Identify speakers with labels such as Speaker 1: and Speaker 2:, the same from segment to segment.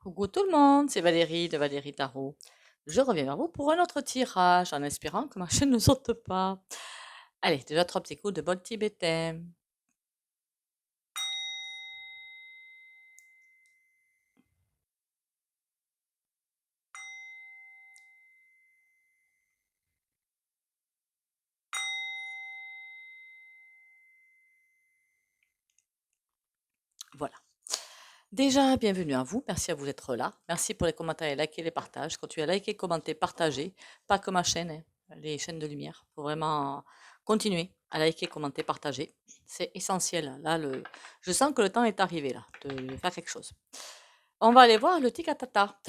Speaker 1: Coucou tout le monde, c'est Valérie de Valérie Tarot. Je reviens vers vous pour un autre tirage en espérant que ma chaîne ne saute pas. Allez, déjà trois petits coups de bol tibétain. Voilà. Déjà, bienvenue à vous. Merci à vous d'être là. Merci pour les commentaires, les likes et les partages. Continuez à liker, commenter, partager. Pas que ma chaîne, hein, les chaînes de lumière. Faut vraiment continuer à liker, commenter, partager. C'est essentiel. Là, je sens que le temps est arrivé là, de faire quelque chose. On va aller voir le ticatata.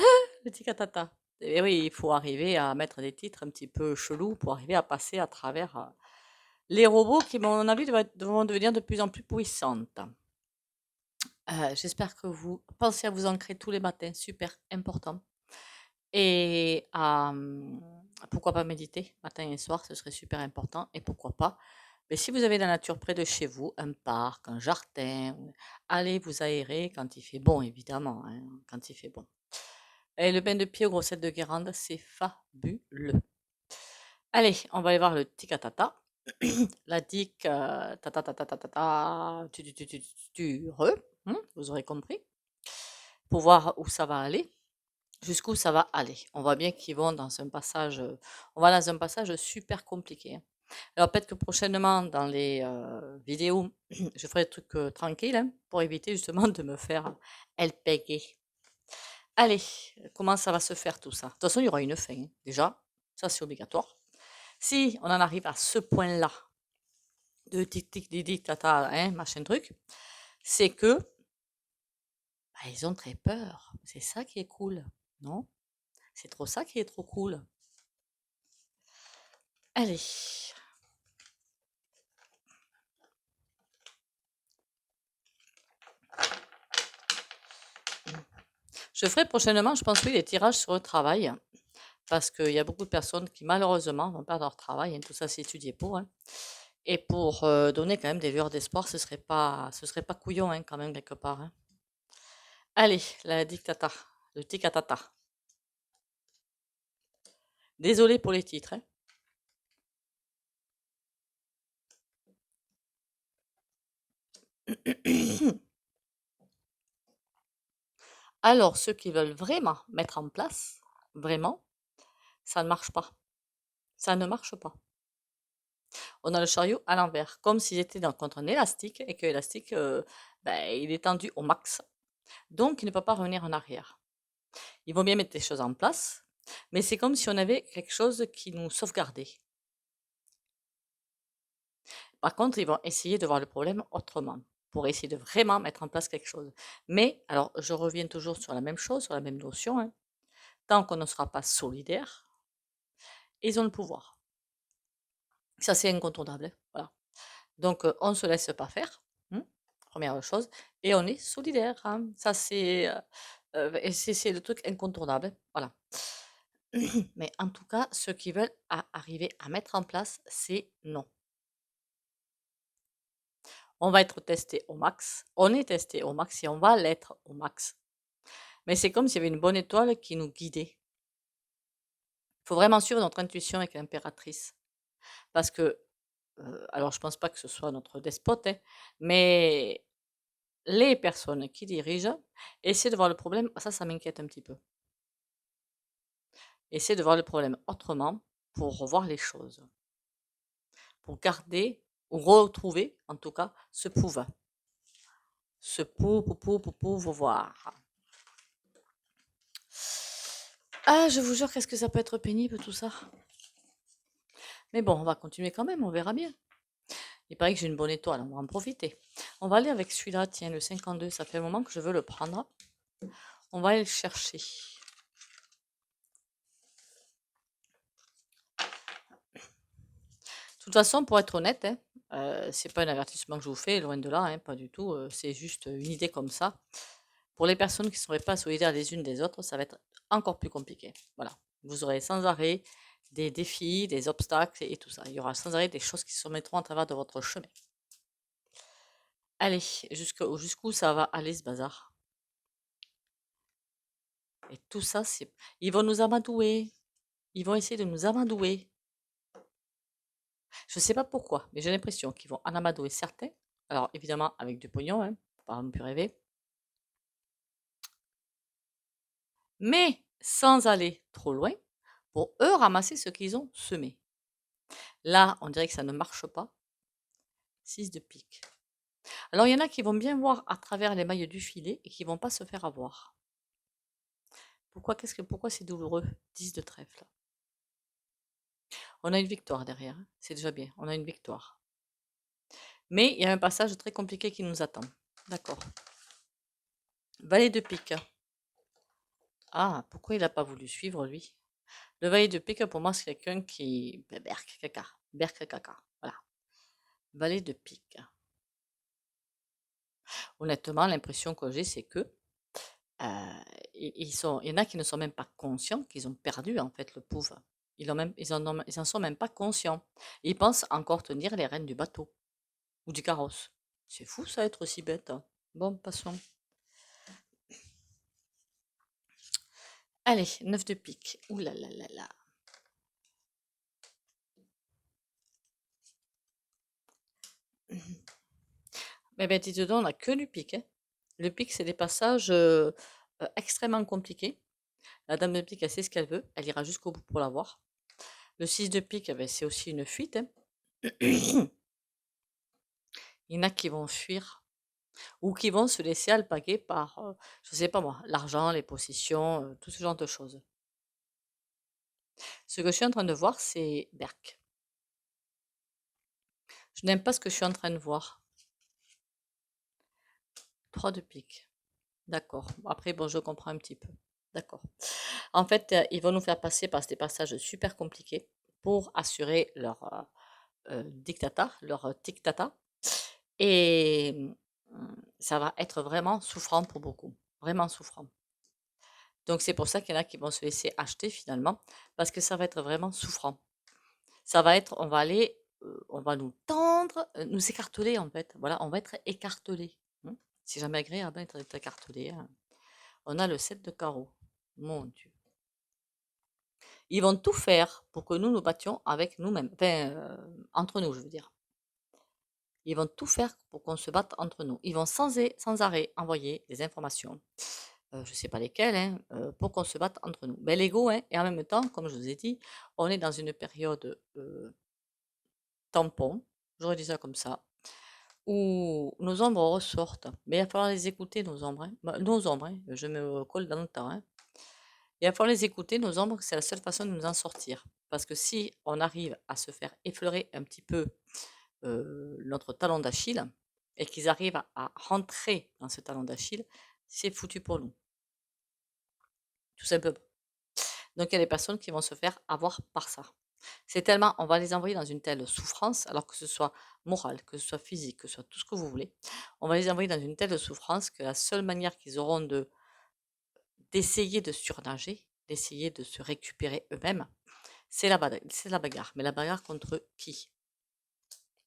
Speaker 1: Le ticatata. Et oui, il faut arriver à mettre des titres un petit peu chelous pour arriver à passer à travers les robots qui, à mon avis, vont devenir de plus en plus puissantes. J'espère que vous pensez à vous ancrer tous les matins, super important. Et pourquoi pas méditer matin et soir, ce serait super important. Et pourquoi pas, mais si vous avez la nature près de chez vous, un parc, un jardin, allez vous aérer quand il fait bon, évidemment, hein, quand il fait bon. Et le bain de pied aux grossettes de Guérande, c'est fabuleux. Allez, on va aller voir le ticatata. La dic, ta ta ta ta ta ta ta, vous aurez compris, pour voir où ça va aller, jusqu'où ça va aller. On voit bien qu'ils vont dans un passage, on va dans un passage super compliqué, hein. Alors peut-être que prochainement, dans les vidéos, je ferai des trucs tranquilles, hein, pour éviter justement de me faire LPG. Allez, comment ça va se faire tout ça? De toute façon, il y aura une fin, hein, déjà, ça c'est obligatoire. Si on en arrive à ce point-là, de tic tic didi tata, hein, machin truc, c'est que bah, ils ont très peur. C'est ça qui est cool, non? C'est trop ça qui est trop cool. Allez. Je ferai prochainement, je pense, oui, des tirages sur le travail, parce qu'il y a beaucoup de personnes qui, malheureusement, vont perdre leur travail, hein, tout ça, c'est étudié pour, hein. Et pour donner quand même des lueurs d'espoir, ce serait pas couillon, hein, quand même, quelque part, hein. Allez, la dictata, le ticatata. Désolé pour les titres, hein. Alors, ceux qui veulent vraiment mettre en place, vraiment, ça ne marche pas. Ça ne marche pas. On a le chariot à l'envers, comme s'il était contre un élastique et que l'élastique, ben, il est tendu au max. Donc, il ne peut pas revenir en arrière. Ils vont bien mettre les choses en place, mais c'est comme si on avait quelque chose qui nous sauvegardait. Par contre, ils vont essayer de voir le problème autrement, pour essayer de vraiment mettre en place quelque chose. Mais, alors, je reviens toujours sur la même chose, sur la même notion, hein. Tant qu'on ne sera pas solidaire, ils ont le pouvoir. Ça, c'est incontournable, hein, voilà. Donc, on ne se laisse pas faire, première chose, et on est solidaire, hein. Ça, et c'est le truc incontournable, hein, voilà. Mais en tout cas, ceux qui veulent arriver à mettre en place, c'est non. On va être testé au max. On est testé au max et on va l'être au max. Mais c'est comme s'il y avait une bonne étoile qui nous guidait. Il faut vraiment suivre notre intuition avec l'impératrice. Parce que, alors je ne pense pas que ce soit notre despote, hein, mais les personnes qui dirigent essaient de voir le problème. Ça m'inquiète un petit peu. Essaient de voir le problème autrement pour revoir les choses. Pour garder ou retrouver, en tout cas, ce pouvoir. Ce pouvoir. Ah, je vous jure, qu'est-ce que ça peut être pénible tout ça. Mais bon, on va continuer quand même, on verra bien. Il paraît que j'ai une bonne étoile, on va en profiter. On va aller avec celui-là, tiens, le 52, ça fait un moment que je veux le prendre. On va aller le chercher. De toute façon, pour être honnête, hein, c'est pas un avertissement que je vous fais, loin de là, hein, pas du tout. C'est juste une idée comme ça. Pour les personnes qui ne seraient pas solidaires les unes des autres, ça va être encore plus compliqué. Voilà. Vous aurez sans arrêt des défis, des obstacles et tout ça. Il y aura sans arrêt des choses qui se mettront à travers de votre chemin. Allez, jusqu'où ça va aller ce bazar? Et tout ça, ils vont nous amadouer. Ils vont essayer de nous amadouer. Je ne sais pas pourquoi, mais j'ai l'impression qu'ils vont en amadouer certains. Alors, évidemment, avec du pognon, hein, faut pas non plus rêver. Mais sans aller trop loin, pour eux ramasser ce qu'ils ont semé. Là, on dirait que ça ne marche pas. 6 de pique. Alors, il y en a qui vont bien voir à travers les mailles du filet et qui vont pas se faire avoir. Pourquoi c'est douloureux? 10 de trèfle. On a une victoire derrière, hein. C'est déjà bien, on a une victoire. Mais il y a un passage très compliqué qui nous attend. D'accord. Valet de pique. Ah, pourquoi il n'a pas voulu suivre, lui? Le valet de pique, pour moi, c'est quelqu'un qui... Berk, caca. Berk, caca. Voilà. Valet de pique. Honnêtement, l'impression que j'ai, c'est que il y en a qui ne sont même pas conscients qu'ils ont perdu, en fait, le pauvre. Ils en sont même pas conscients. Ils pensent encore tenir les rênes du bateau ou du carrosse. C'est fou, ça, être aussi bête, hein. Bon, passons. Allez, 9 de pique. Ouh là là là là. Mais ben, dis donc, on n'a que du pique, hein. Le pique, c'est des passages extrêmement compliqués. La dame de pique, elle sait ce qu'elle veut. Elle ira jusqu'au bout pour l'avoir. Le 6 de pique, eh ben, c'est aussi une fuite, hein. Il y en a qui vont fuir ou qui vont se laisser alpaguer par, je sais pas moi, l'argent, les possessions, tout ce genre de choses. Ce que je suis en train de voir, c'est Berk. Je n'aime pas ce que je suis en train de voir. 3 de pique. D'accord. Après, bon, je comprends un petit peu. D'accord. En fait, ils vont nous faire passer par des passages super compliqués pour assurer leur dictata, leur tic-tata. Et ça va être vraiment souffrant pour beaucoup. Vraiment souffrant. Donc, c'est pour ça qu'il y en a qui vont se laisser acheter finalement, parce que ça va être vraiment souffrant. Ça va être, on va aller, on va nous tendre, nous écarteler en fait. Voilà, on va être écartelé. C'est jamais agréable d'être écartelé, hein. On a le 7 de carreau. Mon Dieu. Ils vont tout faire pour que nous nous battions avec nous-mêmes. Enfin, entre nous, je veux dire. Ils vont tout faire pour qu'on se batte entre nous. Ils vont sans arrêt envoyer des informations, je ne sais pas lesquelles, hein, pour qu'on se batte entre nous. Ben, l'ego, hein, et en même temps, comme je vous ai dit, on est dans une période tampon, j'aurais dit ça comme ça, où nos ombres ressortent. Mais il va falloir les écouter, nos ombres, hein. Nos ombres, hein, je me colle dans le temps, hein. Il va falloir les écouter, nos ombres, c'est la seule façon de nous en sortir. Parce que si on arrive à se faire effleurer un petit peu notre talon d'Achille et qu'ils arrivent à rentrer dans ce talon d'Achille, c'est foutu pour nous. Tout simplement. Donc il y a des personnes qui vont se faire avoir par ça. C'est tellement, on va les envoyer dans une telle souffrance, alors que ce soit morale, que ce soit physique, que ce soit tout ce que vous voulez, on va les envoyer dans une telle souffrance que la seule manière qu'ils auront d'essayer de surnager, d'essayer de se récupérer eux-mêmes, c'est la bagarre. Mais la bagarre contre qui?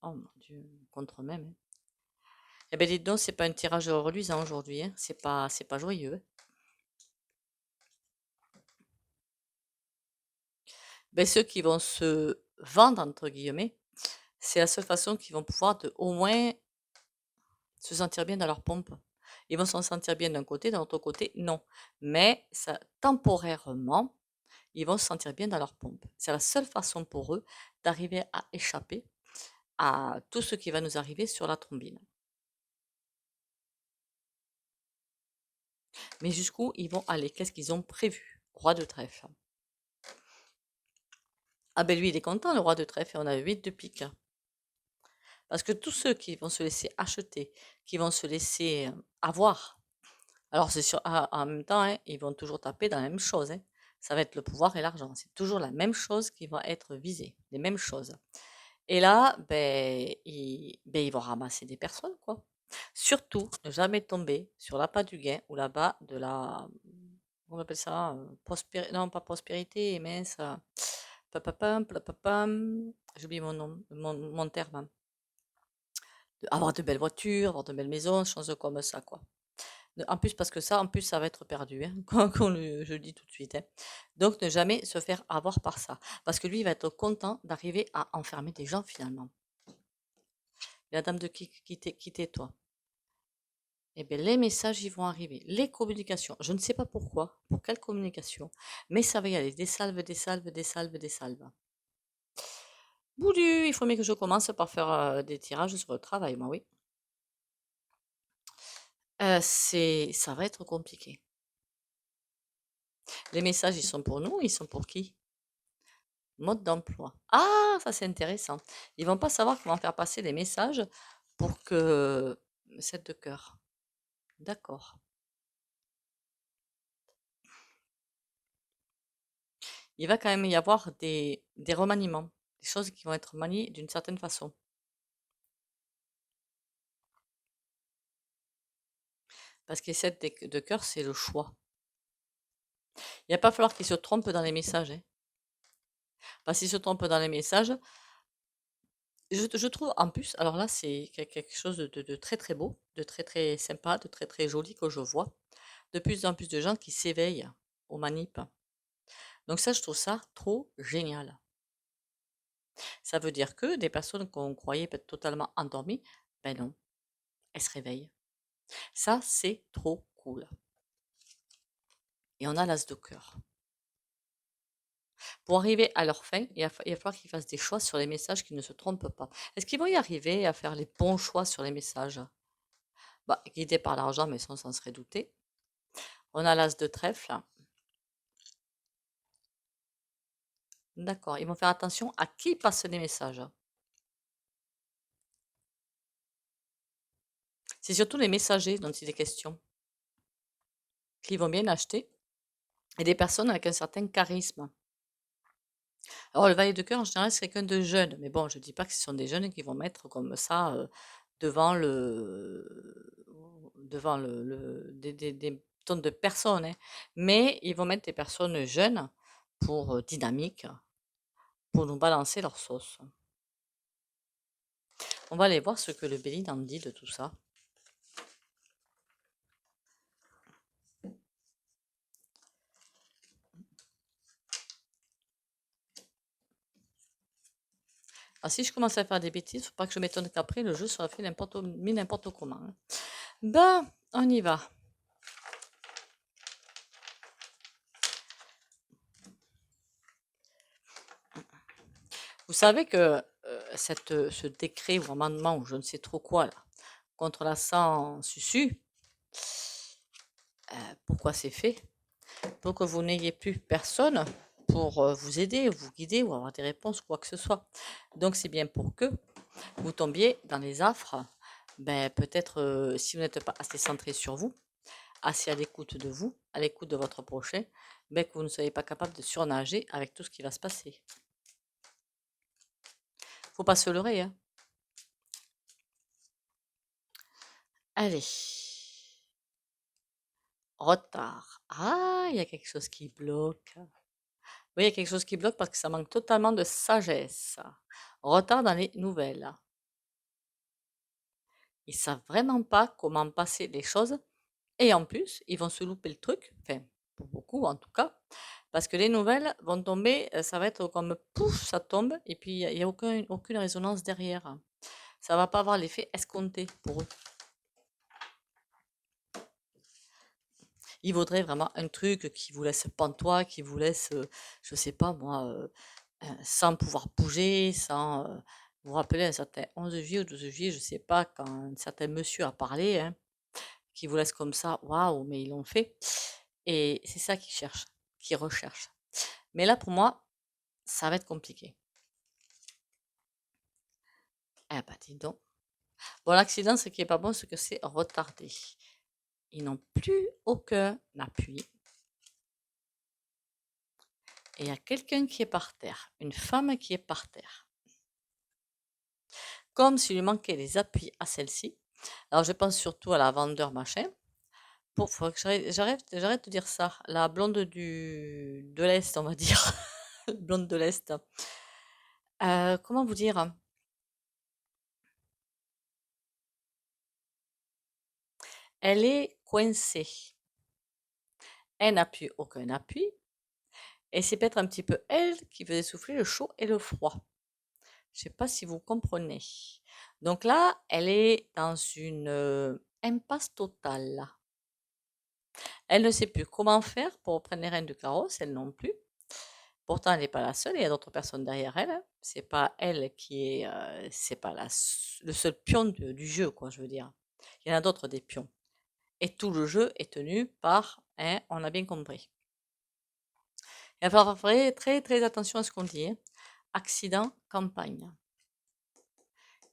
Speaker 1: Oh mon Dieu, contre eux-mêmes, hein. Eh bien, dites donc, c'est pas un tirage reluisant aujourd'hui, hein. C'est pas joyeux, hein. Ben, ceux qui vont se vendre, entre guillemets, c'est la seule façon qu'ils vont pouvoir au moins se sentir bien dans leur pompe. Ils vont s'en sentir bien d'un côté, d'un autre côté, non. Mais ça, temporairement, ils vont se sentir bien dans leur pompe. C'est la seule façon pour eux d'arriver à échapper à tout ce qui va nous arriver sur la trombine. Mais jusqu'où ils vont aller? Qu'est-ce qu'ils ont prévu? Roi de trèfle. Ah ben lui, il est content, le roi de trèfle, et on a 8 de pique. Parce que tous ceux qui vont se laisser acheter, qui vont se laisser avoir, alors c'est sûr, en même temps, hein, ils vont toujours taper dans la même chose, hein. Ça va être le pouvoir et l'argent. C'est toujours la même chose qui va être visée, les mêmes choses. Et là, ils vont ramasser des personnes, quoi. Surtout, ne jamais tomber sur l'appât du gain ou là-bas de la, on appelle ça, non, pas prospérité, mais ça, papapam, papapam, j'oublie mon nom, mon terme, hein. Avoir de belles voitures, avoir de belles maisons, choses comme ça, quoi. En plus, parce que ça, en plus, ça va être perdu, hein, je le dis tout de suite, hein. Donc, ne jamais se faire avoir par ça. Parce que lui, il va être content d'arriver à enfermer des gens finalement. La dame de qui toi. Eh bien, les messages, ils vont arriver. Les communications, je ne sais pas pourquoi, pour quelle communication, mais ça va y aller. Des salves, des salves, des salves, des salves. Boudu, il faut mieux que je commence par faire des tirages sur le travail, moi, oui. Ça va être compliqué. Les messages, ils sont pour nous, ils sont pour qui? Mode d'emploi. Ah, ça c'est intéressant. Ils vont pas savoir comment faire passer les messages pour que 7 de cœur. D'accord. Il va quand même y avoir des remaniements, des choses qui vont être maniées d'une certaine façon. Parce que 7 de cœur, c'est le choix. Il va pas falloir qu'ils se trompent dans les messages, hein. Parce qu'ils se trompent dans les messages, je trouve en plus, alors là, c'est quelque chose de très très beau, de très très sympa, de très très joli que je vois. De plus en plus de gens qui s'éveillent aux manips. Donc ça, je trouve ça trop génial. Ça veut dire que des personnes qu'on croyait peut-être totalement endormies, ben non, elles se réveillent. Ça, c'est trop cool. Et on a l'as de cœur. Pour arriver à leur fin, il va falloir qu'ils fassent des choix sur les messages qui ne se trompent pas. Est-ce qu'ils vont y arriver à faire les bons choix sur les messages? Bah, guidés par l'argent, mais ça, on s'en serait douté. On a l'as de trèfle. D'accord, ils vont faire attention à qui passe les messages. C'est surtout les messagers dont il est question, qui vont bien acheter, et des personnes avec un certain charisme. Alors, le valet de cœur, en général, c'est quelqu'un de jeune. Mais bon, je ne dis pas que ce sont des jeunes qui vont mettre comme ça devant des tonnes de personnes, hein. Mais ils vont mettre des personnes jeunes pour dynamiques, pour nous balancer leur sauce. On va aller voir ce que le Béline en dit de tout ça. Ah, si je commence à faire des bêtises, faut pas que je m'étonne qu'après le jeu sera fait mis n'importe comment, hein. Ben, on y va. Vous savez que ce décret ou amendement ou je ne sais trop quoi là, contre la sans susu, pourquoi c'est fait? Pour que vous n'ayez plus personne pour vous aider, vous guider ou avoir des réponses, quoi que ce soit. Donc c'est bien pour que vous tombiez dans les affres. Ben, peut-être si vous n'êtes pas assez centré sur vous, assez à l'écoute de vous, à l'écoute de votre prochain, ben, que vous ne soyez pas capable de surnager avec tout ce qui va se passer. Faut pas se leurrer, hein. Allez. Retard. Ah, il y a quelque chose qui bloque. Oui, il y a quelque chose qui bloque parce que ça manque totalement de sagesse. Retard dans les nouvelles. Ils savent vraiment pas comment passer les choses et en plus, ils vont se louper le truc, enfin, pour beaucoup en tout cas, parce que les nouvelles vont tomber, ça va être comme pouf, ça tombe et puis il y a aucune résonance derrière. Ça va pas avoir l'effet escompté pour eux. Il vaudrait vraiment un truc qui vous laisse pantois, qui vous laisse, je sais pas moi, sans pouvoir bouger, sans, vous vous rappelez un certain 11 juillet ou 12 juillet, je sais pas, quand un certain monsieur a parlé, hein, qui vous laisse comme ça, waouh, mais ils l'ont fait. Et c'est ça qu'ils cherchent, qu'ils recherchent. Mais là, pour moi, ça va être compliqué. Eh ben, dis donc. Bon, l'accident, ce qui est pas bon, c'est que c'est retardé. Ils n'ont plus aucun appui. Et il y a quelqu'un qui est par terre, une femme qui est par terre. Comme s'il lui manquait des appuis à celle-ci. Alors, je pense surtout à la vendeur machin. Faudrait que j'arrête de dire ça. La blonde de l'Est, on va dire. Blonde de l'Est. Comment vous dire? Elle est coincée. Elle n'a plus aucun appui. Et c'est peut-être un petit peu elle qui faisait souffler le chaud et le froid. Je ne sais pas si vous comprenez. Donc là, elle est dans une impasse totale. Elle ne sait plus comment faire pour prendre les rênes du carrosse, elle non plus. Pourtant, elle n'est pas la seule, il y a d'autres personnes derrière elle. Hein. C'est pas elle qui est, c'est pas le seul pion du jeu, quoi, je veux dire. Il y en a d'autres des pions. Et tout le jeu est tenu par, hein, on a bien compris. Il va falloir faire très très attention à ce qu'on dit. Hein. Accident, campagne.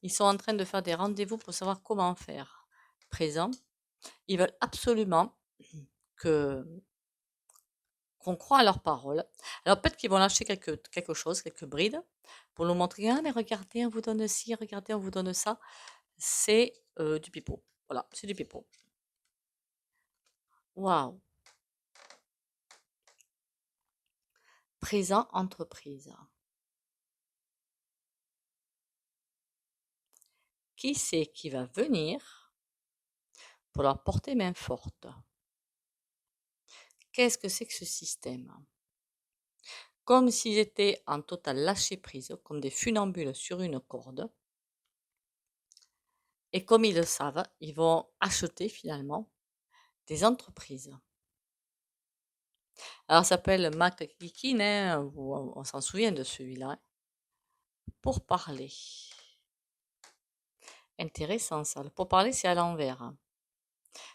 Speaker 1: Ils sont en train de faire des rendez-vous pour savoir comment faire. Présent. Ils veulent absolument que qu'on croit à leurs paroles. Alors peut-être qu'ils vont lâcher quelque chose, quelques brides, pour nous montrer, ah mais regardez, on vous donne ci, regardez, on vous donne ça. C'est du pipeau. Voilà, c'est du pipeau. Waouh. Présent entreprise. Qui c'est qui va venir pour leur porter main forte? Qu'est-ce que c'est que ce système? Comme s'ils étaient en total lâcher prise, comme des funambules sur une corde. Et comme ils le savent, ils vont acheter finalement des entreprises. Alors ça s'appelle McKikin, hein, on s'en souvient de celui-là, hein, pour parler. Intéressant ça. Le pour parler, c'est à l'envers. Hein.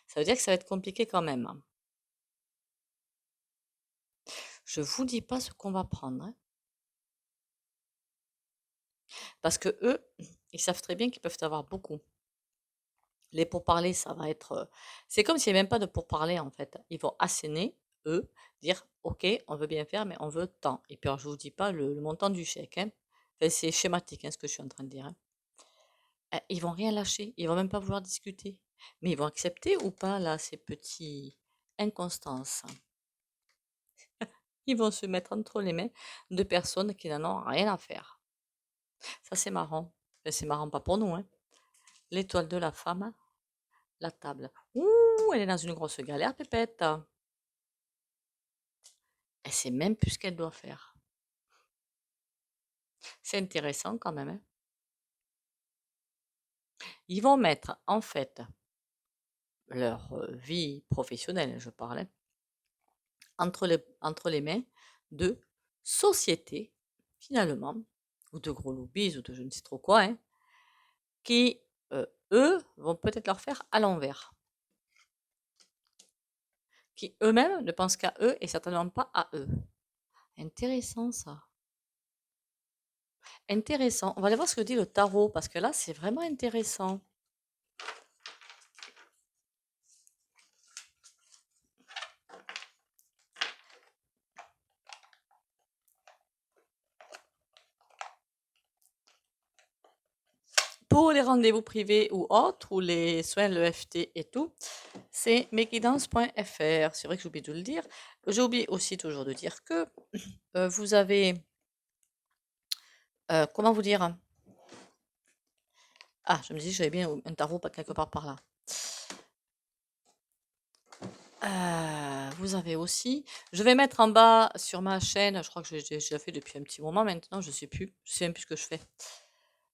Speaker 1: Ça veut dire que ça va être compliqué quand même. Hein. Je vous dis pas ce qu'on va prendre. Hein. Parce que eux, ils savent très bien qu'ils peuvent avoir beaucoup. Les pourparlers, ça va être. C'est comme s'il n'y avait même pas de pourparlers en fait. Ils vont asséner, eux, dire ok, on veut bien faire, mais on veut tant. Et puis alors, je ne vous dis pas le montant du chèque. Hein. Enfin, c'est schématique hein, ce que je suis en train de dire. Hein. Ils vont rien lâcher, ils vont même pas vouloir discuter. Mais ils vont accepter ou pas là ces petits inconstances. Ils vont se mettre entre les mains de personnes qui n'en ont rien à faire. Ça c'est marrant. Mais c'est marrant pas pour nous. Hein. L'étoile de la femme, la table. Ouh, elle est dans une grosse galère, Pépette. Elle sait même plus ce qu'elle doit faire. C'est intéressant quand même. Hein. Ils vont mettre en fait leur vie professionnelle, je parlais, entre les mains de sociétés, finalement, ou de gros lobbies, ou de je ne sais trop quoi, hein, qui, eux, vont peut-être leur faire à l'envers. Qui eux-mêmes ne pensent qu'à eux et certainement pas à eux. Intéressant ça. Intéressant. On va aller voir ce que dit le tarot, parce que là, c'est vraiment intéressant. Pour les rendez-vous privés ou autres, ou les soins, l'EFT et tout, c'est mesguidances.fr. C'est vrai que j'oublie de le dire. J'oublie aussi toujours de dire que vous avez... comment vous dire? Ah, je me dis, j'avais bien un tarot quelque part par là. Vous avez aussi... Je vais mettre en bas sur ma chaîne, je crois que j'ai déjà fait depuis un petit moment maintenant, je ne sais plus. Je sais même plus ce que je fais.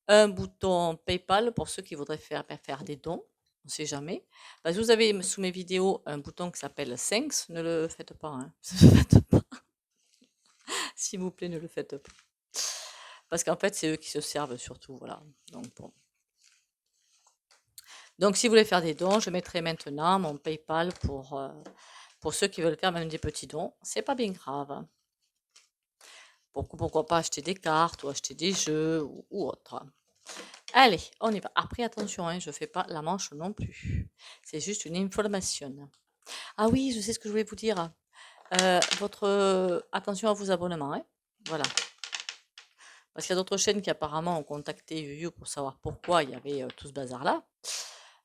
Speaker 1: Un bouton PayPal pour ceux qui voudraient faire des dons. On ne sait jamais. Parce que vous avez sous mes vidéos un bouton qui s'appelle Thanks. Ne le faites pas. Hein. Ne le faites pas. S'il vous plaît, ne le faites pas. Parce qu'en fait, c'est eux qui se servent surtout. Voilà. Donc, bon. Donc, si vous voulez faire des dons, je mettrai maintenant mon PayPal pour ceux qui veulent faire même des petits dons. C'est pas bien grave. Pourquoi pas acheter des cartes ou acheter des jeux ou autre. Allez, on y va. Après, attention, hein, je ne fais pas la manche non plus. C'est juste une information. Ah oui, je sais ce que je voulais vous dire. Attention à vos abonnements. Hein. Voilà. Parce qu'il y a d'autres chaînes qui apparemment ont contacté Yuyu pour savoir pourquoi il y avait tout ce bazar-là.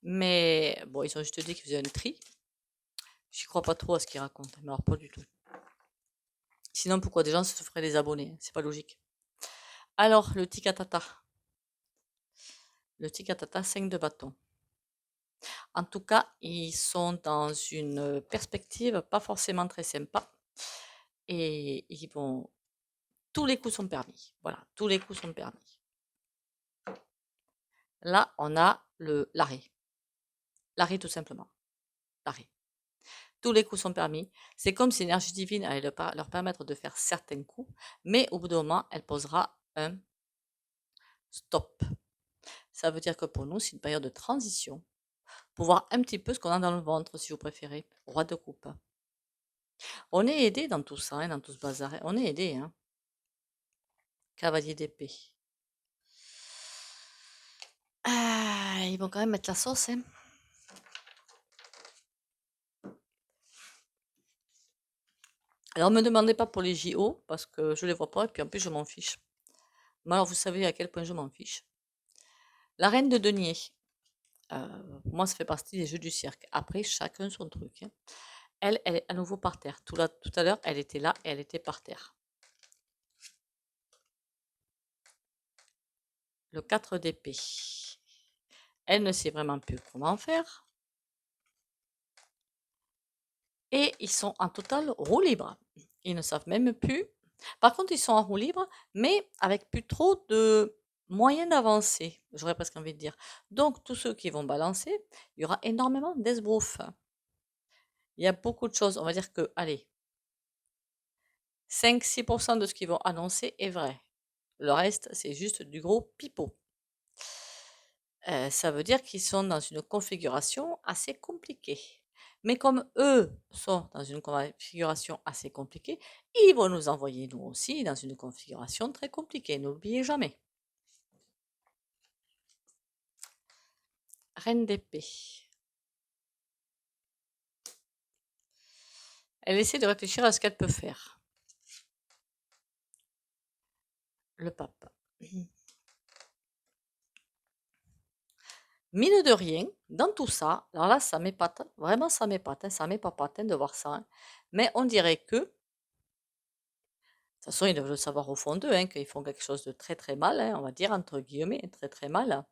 Speaker 1: Mais bon, ils ont juste dit qu'ils faisaient un tri. J'y crois pas trop à ce qu'ils racontent. Mais alors, pas du tout. Sinon, pourquoi des gens se feraient des abonnés? C'est pas logique. Alors, le tikatata. Le tikatata, 5 de bâton. En tout cas, ils sont dans une perspective pas forcément très sympa et ils vont tous les coups sont permis. Voilà, tous les coups sont permis. Là, on a l'arrêt. L'arrêt tout simplement. L'arrêt. Tous les coups sont permis. C'est comme si l'énergie divine allait leur permettre de faire certains coups, mais au bout d'un moment, elle posera un stop. Ça veut dire que pour nous, c'est une période de transition pour voir un petit peu ce qu'on a dans le ventre, si vous préférez. Roi de coupe. On est aidé dans tout ça, hein, dans tout ce bazar. On est aidé. Hein. Cavalier d'épée. Ah, ils vont quand même mettre la sauce. Hein. Alors, ne me demandez pas pour les JO, parce que je les vois pas, et puis en plus, je m'en fiche. Mais alors, vous savez à quel point je m'en fiche. La reine de denier. Pour moi, ça fait partie des jeux du cirque. Après, chacun son truc. Hein. Elle est à nouveau par terre. Tout à l'heure, elle était là et elle était par terre. Le 4 d'épée. Elle ne sait vraiment plus comment faire. Et ils sont en total roue libre. Ils ne savent même plus. Par contre, ils sont en roue libre, mais avec plus trop de moyens d'avancer, j'aurais presque envie de dire. Donc, tous ceux qui vont balancer, il y aura énormément d'esbrouf. Il y a beaucoup de choses. On va dire que, allez, 5-6% de ce qu'ils vont annoncer est vrai. Le reste, c'est juste du gros pipeau. Ça veut dire qu'ils sont dans une configuration assez compliquée. Mais comme eux sont dans une configuration assez compliquée, ils vont nous envoyer nous aussi dans une configuration très compliquée. N'oubliez jamais. Reine d'épée. Elle essaie de réfléchir à ce qu'elle peut faire. Le pape. Mine de rien, dans tout ça, alors là, ça m'épate, vraiment ça m'épate, hein, ça m'épate de voir ça. Hein. Mais on dirait que, de toute façon, ils doivent le savoir au fond d'eux, hein, qu'ils font quelque chose de très très mal, hein, on va dire entre guillemets, très très mal.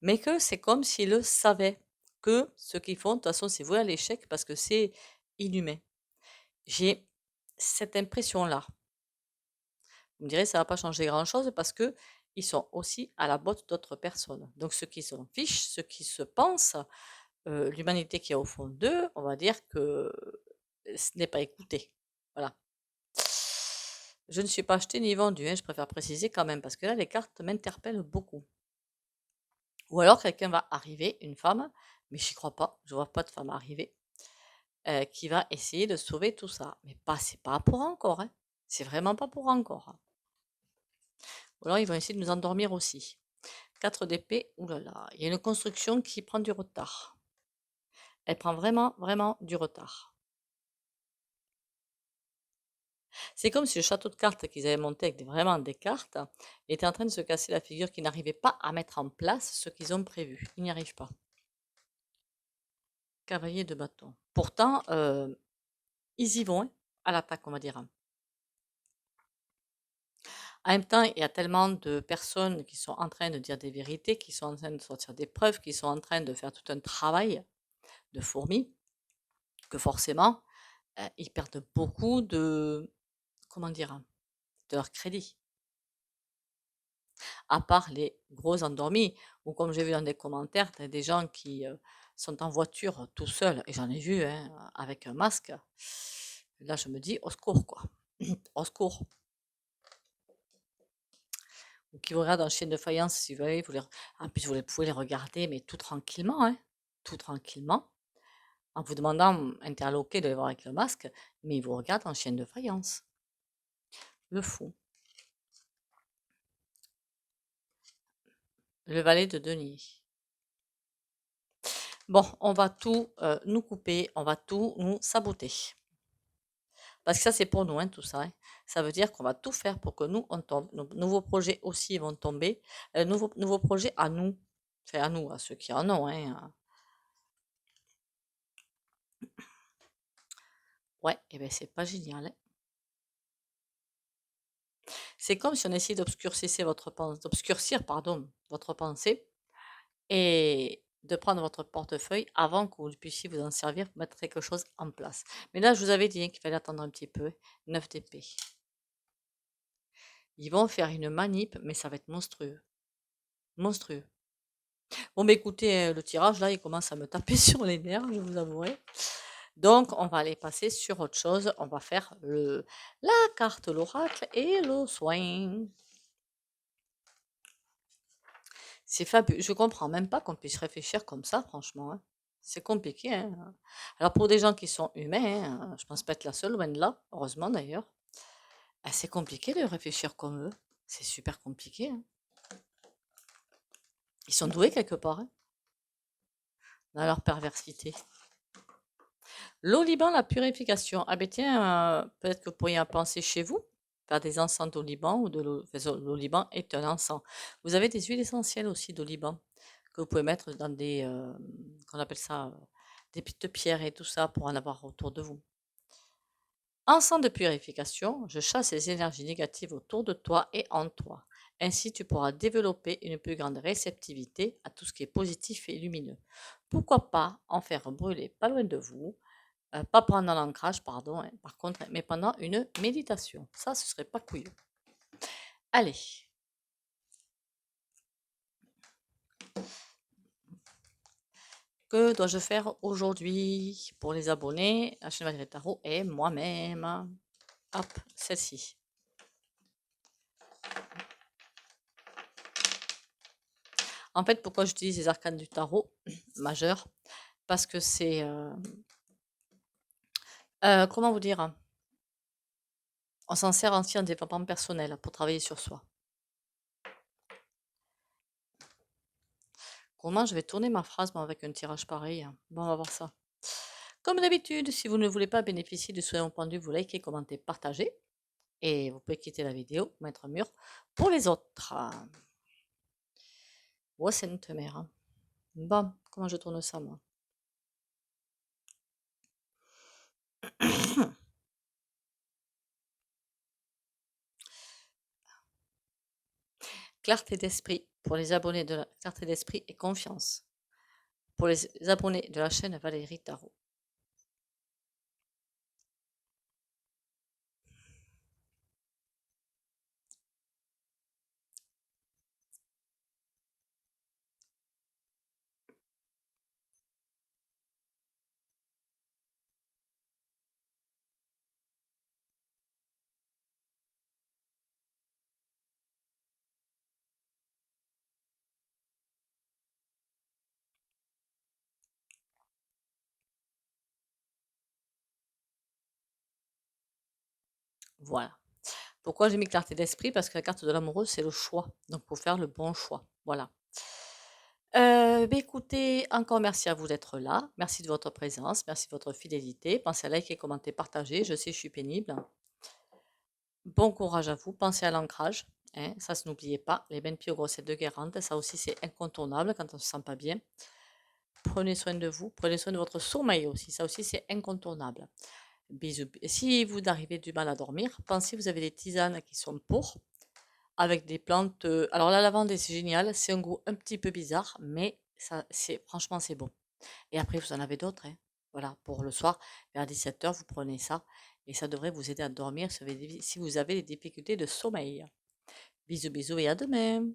Speaker 1: Mais que c'est comme s'ils le savaient, que ce qu'ils font, de toute façon, c'est voué à l'échec parce que c'est inhumain. J'ai cette impression-là. Vous me direz, ça ne va pas changer grand-chose parce que ils sont aussi à la botte d'autres personnes. Donc, ceux qui s'en fichent, ceux qui se pensent, l'humanité qui est au fond d'eux, on va dire que ce n'est pas écouté. Voilà. Je ne suis pas acheté ni vendu, hein, je préfère préciser quand même, parce que là, les cartes m'interpellent beaucoup. Ou alors, quelqu'un va arriver, une femme, mais j'y crois pas, je vois pas de femme arriver, qui va essayer de sauver tout ça. Mais c'est pas pour encore, hein. C'est vraiment pas pour encore. Ou alors, ils vont essayer de nous endormir aussi. 4 d'épée, oulala, il y a une construction qui prend du retard. Elle prend vraiment, vraiment du retard. C'est comme si le château de cartes qu'ils avaient monté avec vraiment des cartes était en train de se casser la figure, qu'ils n'arrivaient pas à mettre en place ce qu'ils ont prévu. Ils n'y arrivent pas. Cavalier de bâton. Pourtant, ils y vont, hein, à l'attaque, on va dire. En même temps, il y a tellement de personnes qui sont en train de dire des vérités, qui sont en train de sortir des preuves, qui sont en train de faire tout un travail de fourmi, que forcément, ils perdent beaucoup de, comment dire, de leur crédit. À part les gros endormis, ou comme j'ai vu dans des commentaires, tu as des gens qui sont en voiture tout seuls, et j'en ai vu hein, avec un masque. Là, je me dis, au secours, quoi. Au secours. Ou qui vous regardent en chaîne de faïence, si vous voulez. En plus, vous pouvez les regarder, mais tout tranquillement, hein. Tout tranquillement. En vous demandant, interloqué, de les voir avec le masque, mais ils vous regardent en chaîne de faïence. Le fou. Le valet de denier. Bon, on va tout nous couper, on va tout nous saboter. Parce que ça, c'est pour nous, hein, tout ça. Hein. Ça veut dire qu'on va tout faire pour que nous, on tombe. Nos nouveaux projets aussi vont tomber. Nouveaux projets à nous. Enfin, à nous, à ceux qui en ont. Hein. Ouais, et bien c'est pas génial. Hein. C'est comme si on essayait d'obscurcir votre pensée. Et de prendre votre portefeuille avant que vous puissiez vous en servir pour mettre quelque chose en place. Mais là, je vous avais dit qu'il fallait attendre un petit peu. 9 d'épée. Ils vont faire une manip, mais ça va être monstrueux. Monstrueux. Bon, mais écoutez, le tirage, là, il commence à me taper sur les nerfs, je vous avouerai. Donc, on va aller passer sur autre chose. On va faire la carte, l'oracle et le soin. C'est fabuleux. Je comprends même pas qu'on puisse réfléchir comme ça, franchement, hein. C'est compliqué, hein. Alors, pour des gens qui sont humains, hein, je pense pas être la seule, loin de là, heureusement d'ailleurs, c'est compliqué de réfléchir comme eux. C'est super compliqué, hein. Ils sont doués quelque part, hein, dans leur perversité. L'oliban, la purification. Ah ben tiens, peut-être que vous pourriez en penser chez vous, faire des encens d'oliban ou l'oliban est un encens. Vous avez des huiles essentielles aussi d'oliban que vous pouvez mettre dans des, qu'on appelle ça, des petites pierres et tout ça pour en avoir autour de vous. Encens de purification, je chasse les énergies négatives autour de toi et en toi. Ainsi, tu pourras développer une plus grande réceptivité à tout ce qui est positif et lumineux. Pourquoi pas en faire brûler pas loin de vous, pas pendant l'ancrage, pardon, hein, par contre, mais pendant une méditation. Ça, ce serait pas couilleux. Allez. Que dois-je faire aujourd'hui pour les abonnés, la chaîne Valérie Tarot et moi-même? Hop, celle-ci. En fait, pourquoi j'utilise les arcanes du tarot majeur? Parce que c'est... comment vous dire? On s'en sert aussi en développement personnel pour travailler sur soi. Comment je vais tourner ma phrase avec un tirage pareil? Bon, on va voir ça. Comme d'habitude, si vous ne voulez pas bénéficier du soin au pendu, vous likez, commentez, partagez. Et vous pouvez quitter la vidéo, mettre un mur pour les autres. Ouais, c'est une mère, hein. Bon, comment je tourne ça, moi? Clarté d'esprit pour les abonnés de la clarté d'esprit et confiance. Pour les abonnés de la chaîne Valérie Tarot. Voilà. Pourquoi j'ai mis clarté d'esprit? Parce que la carte de l'amoureux, c'est le choix. Donc, pour faire le bon choix. Voilà. Écoutez, encore merci à vous d'être là. Merci de votre présence. Merci de votre fidélité. Pensez à liker, commenter, partager. Je sais, je suis pénible. Bon courage à vous. Pensez à l'ancrage. Hein, ça, n'oubliez pas. Les bains de pieds aux grossettes de Guérande, ça aussi, c'est incontournable quand on ne se sent pas bien. Prenez soin de vous. Prenez soin de votre sommeil aussi. Ça aussi, c'est incontournable. Bisous. Si vous arrivez du mal à dormir, pensez, vous avez des tisanes qui sont pour, avec des plantes. Alors la lavande, c'est génial. C'est un goût un petit peu bizarre, mais ça, franchement, c'est bon. Et après, vous en avez d'autres, hein. Voilà, pour le soir, vers 17h, vous prenez ça. Et ça devrait vous aider à dormir si vous avez des difficultés de sommeil. Bisous, bisous et à demain.